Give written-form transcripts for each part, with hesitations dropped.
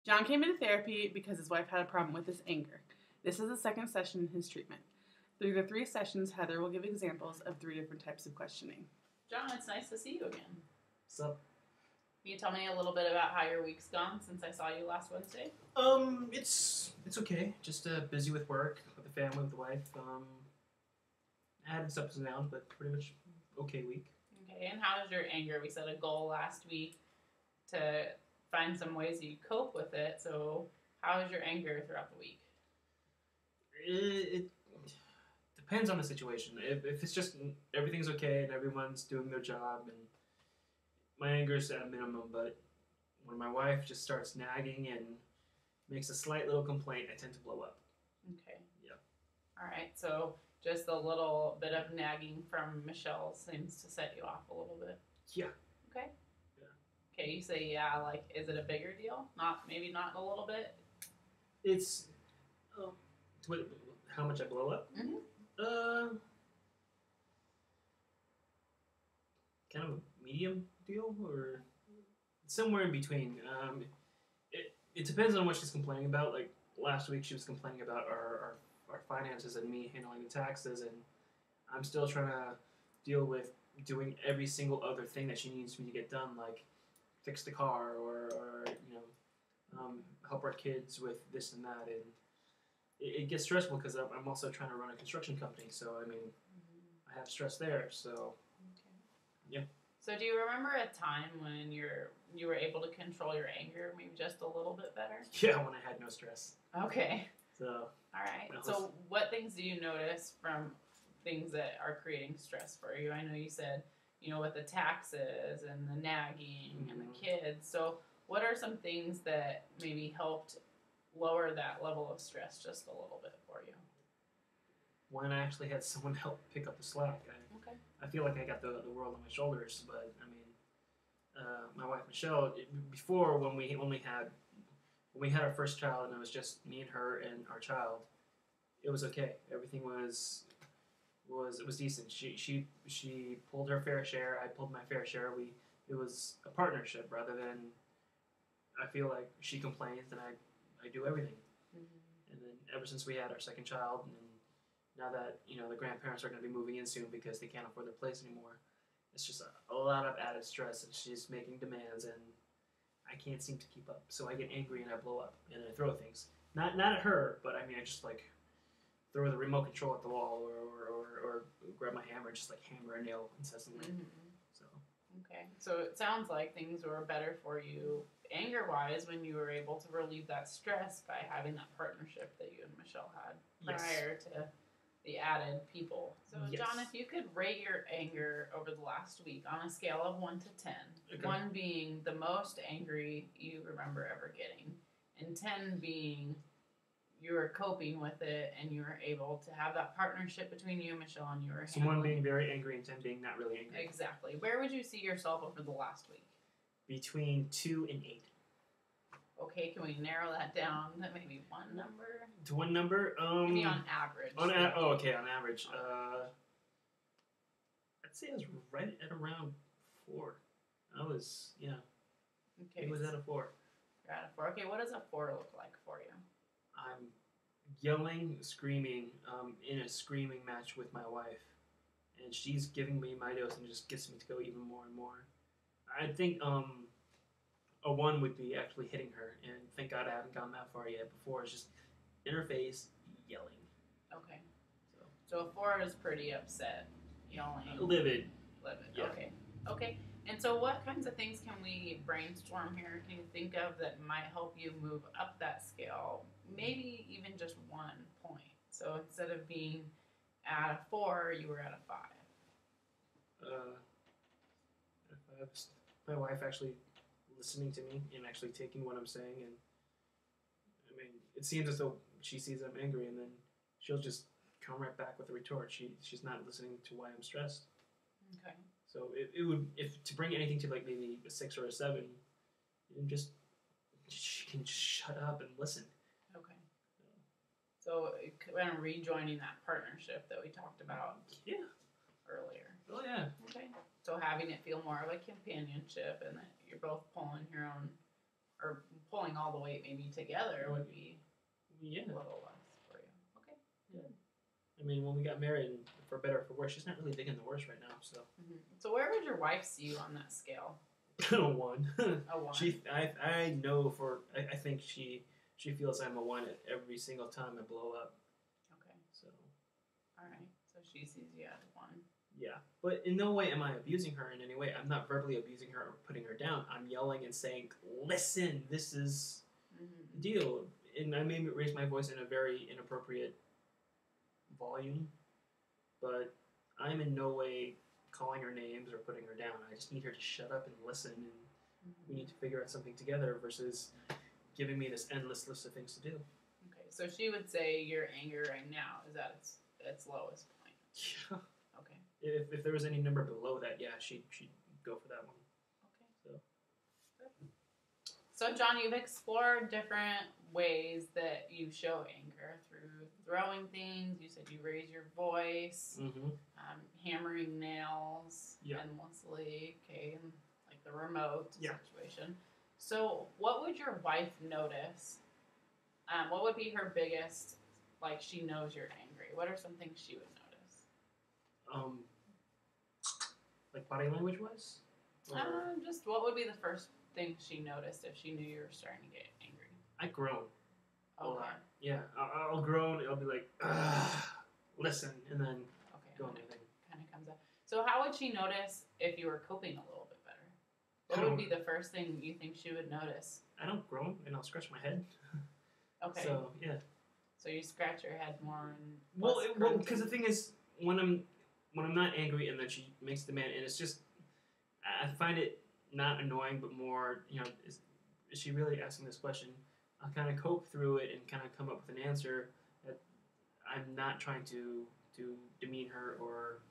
John came into therapy because his wife had a problem with his anger. This is the second session in his treatment. Through the 3 sessions, Heather will give examples of 3 different types of questioning. John, it's nice to see you again. What's up? Can you tell me a little bit about how your week's gone since I saw you last Wednesday? It's okay. Just busy with work, with the family, with the wife. I had its ups and downs, but pretty much okay week. Okay, and how is your anger? We set a goal last week to find some ways you cope with it. So, how is your anger throughout the week? It depends on the situation. If it's just everything's okay and everyone's doing their job, and my anger's at a minimum, but when my wife just starts nagging and makes a slight little complaint, I tend to blow up. Okay. Yeah. All right, so just a little bit of nagging from Michelle seems to set you off a little bit. Yeah. Okay. Yeah. Okay, you say yeah, like, is it a bigger deal? Maybe not a little bit? It's how much I blow up? Mm-hmm. Kind of a medium deal, or somewhere in between. It depends on what she's complaining about. Like last week, she was complaining about our finances and me handling the taxes, and I'm still trying to deal with doing every single other thing that she needs me to get done, like fix the car or help our kids with this and that, and it gets stressful because I'm also trying to run a construction company, so I mean, I have stress there. So, Okay. yeah. So do you remember a time when you were able to control your anger maybe just a little bit better? Yeah, when I had no stress. Okay. So. All right. So what things do you notice from things that are creating stress for you? I know you said, with the taxes and the nagging and the kids. So what are some things that maybe helped lower that level of stress just a little bit for you? When I actually had someone help pick up the slack. I feel like I got the world on my shoulders, but I mean, my wife Michelle, before when we had our first child and it was just me and her and our child, it was okay. Everything was decent. She pulled her fair share. I pulled my fair share. It was a partnership rather than I feel like she complains and I do everything. Mm-hmm. And then ever since we had our second child, and now that the grandparents are going to be moving in soon because they can't afford their place anymore, it's just a lot of added stress, and she's making demands and I can't seem to keep up. So I get angry and I blow up and I throw things. Not at her, but I mean I just like throw the remote control at the wall or grab my hammer and just like hammer a nail incessantly. Mm-hmm. So. Okay. So it sounds like things were better for you anger-wise when you were able to relieve that stress by having that partnership that you and Michelle had prior to the added people. So, John, if you could rate your anger over the last week on a scale of 1 to 10, okay. 1 being the most angry you remember ever getting, and 10 being you were coping with it and you were able to have that partnership between you and Michelle and you were so 1 being very angry and 10 being not really angry. Exactly. Where would you see yourself over the last week? Between 2 and 8. Okay, can we narrow that down to maybe one number? To one number? Maybe on average. On average. I'd say I was right at around 4. Okay. It was at a 4. You're at a 4. Okay, what does a 4 look like for you? I'm yelling, screaming, in a screaming match with my wife. And she's giving me my dose and it just gets me to go even more and more. I think, a 1 would be actually hitting her, and thank God I haven't gone that far yet. Before it's just in her face, yelling. Okay. So a 4 is pretty upset, yelling. Livid. Yeah. Okay. And so what kinds of things can we brainstorm here? Can you think of that might help you move up that scale? Maybe even just 1 point. So instead of being at a 4, you were at a 5. My wife actually listening to me and actually taking what I'm saying, and I mean, it seems as though she sees I'm angry, and then she'll just come right back with a retort. She's not listening to why I'm stressed. Okay. So it would, if to bring anything to like maybe a 6 or a 7, and just she can just shut up and listen. Okay. So kind of rejoining that partnership that we talked about. Earlier. Oh yeah. Okay. So having it feel more of a companionship and that you're both pulling your own or pulling all the weight maybe together would be Yeah. a little less for you. Okay. Yeah. I mean, when we got married, and for better or for worse, she's not really digging the worst right now. So. Mm-hmm. So where would your wife see you on that scale? A 1. A 1. I know I think she feels I'm a 1 at every single time I blow up. Okay. So. All right. So she sees you at a 1. Yeah, but in no way am I abusing her in any way. I'm not verbally abusing her or putting her down. I'm yelling and saying, "Listen, this is the deal." And I may raise my voice in a very inappropriate volume, but I'm in no way calling her names or putting her down. I just need her to shut up and listen, and we need to figure out something together versus giving me this endless list of things to do. Okay, so she would say your anger right now is at its lowest point. Yeah. Okay. If there was any number below that, yeah, she'd go for that one. Okay. So John, you've explored different ways that you show anger through throwing things. You said you raise your voice, hammering nails endlessly, okay, and like the remote situation. So what would your wife notice? What would be her biggest, like she knows you're angry? What are some things she would notice? Like body language wise? Just what would be the first thing she noticed if she knew you were starting to get angry? I groan. Okay. A lot. Yeah, I'll groan. I'll be like, listen, and then go on my thing. Kind of comes up. So how would she notice if you were coping a little bit better? What would be the first thing you think she would notice? I don't groan, and I'll scratch my head. Okay. So yeah. So you scratch your head more and well, because the thing is, when I'm not angry, and then she makes the demand, and it's just, I find it not annoying, but more, is she really asking this question? I'll kind of cope through it and kind of come up with an answer that I'm not trying to demean her or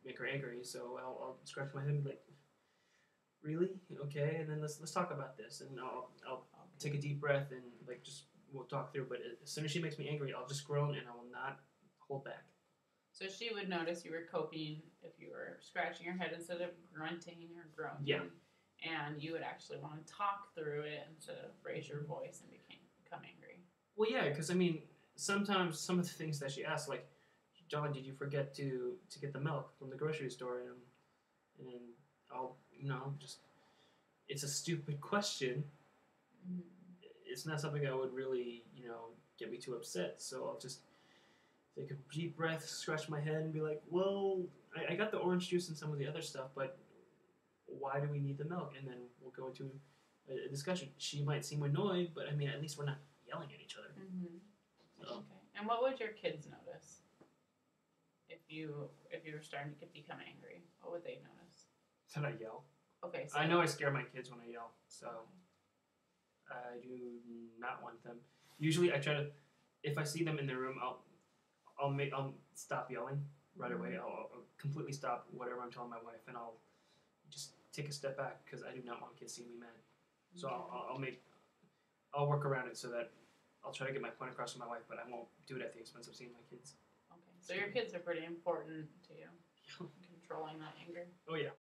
make her angry. So I'll scratch my head and be like, really? Okay, and then let's talk about this, and I'll take a deep breath and we'll talk through. But as soon as she makes me angry, I'll just groan and I will not hold back. So she would notice you were coping if you were scratching your head instead of grunting or groaning. Yeah. And you would actually want to talk through it instead of raise your voice and become angry. Well, yeah, because I mean, sometimes some of the things that she asks, like, John, did you forget to get the milk from the grocery store? And I'll, just, it's a stupid question. Mm-hmm. It's not something that would really, get me too upset. So I'll just take a deep breath, scratch my head, and be like, well, I got the orange juice and some of the other stuff, but why do we need the milk? And then we'll go into a discussion. She might seem annoyed, but I mean, at least we're not yelling at each other. Mm-hmm. So. Okay. And what would your kids notice if you were starting to become angry? What would they notice? That I yell. Okay. So I know I scare my kids when I yell, so I do not want them. Usually, I try to. If I see them in the room, I'll stop yelling right away. I'll completely stop whatever I'm telling my wife, and I'll just take a step back because I do not want kids seeing me mad. So I'll work around it so that I'll try to get my point across to my wife, but I won't do it at the expense of seeing my kids. Okay. So your kids are pretty important to you. Controlling that anger. Oh yeah.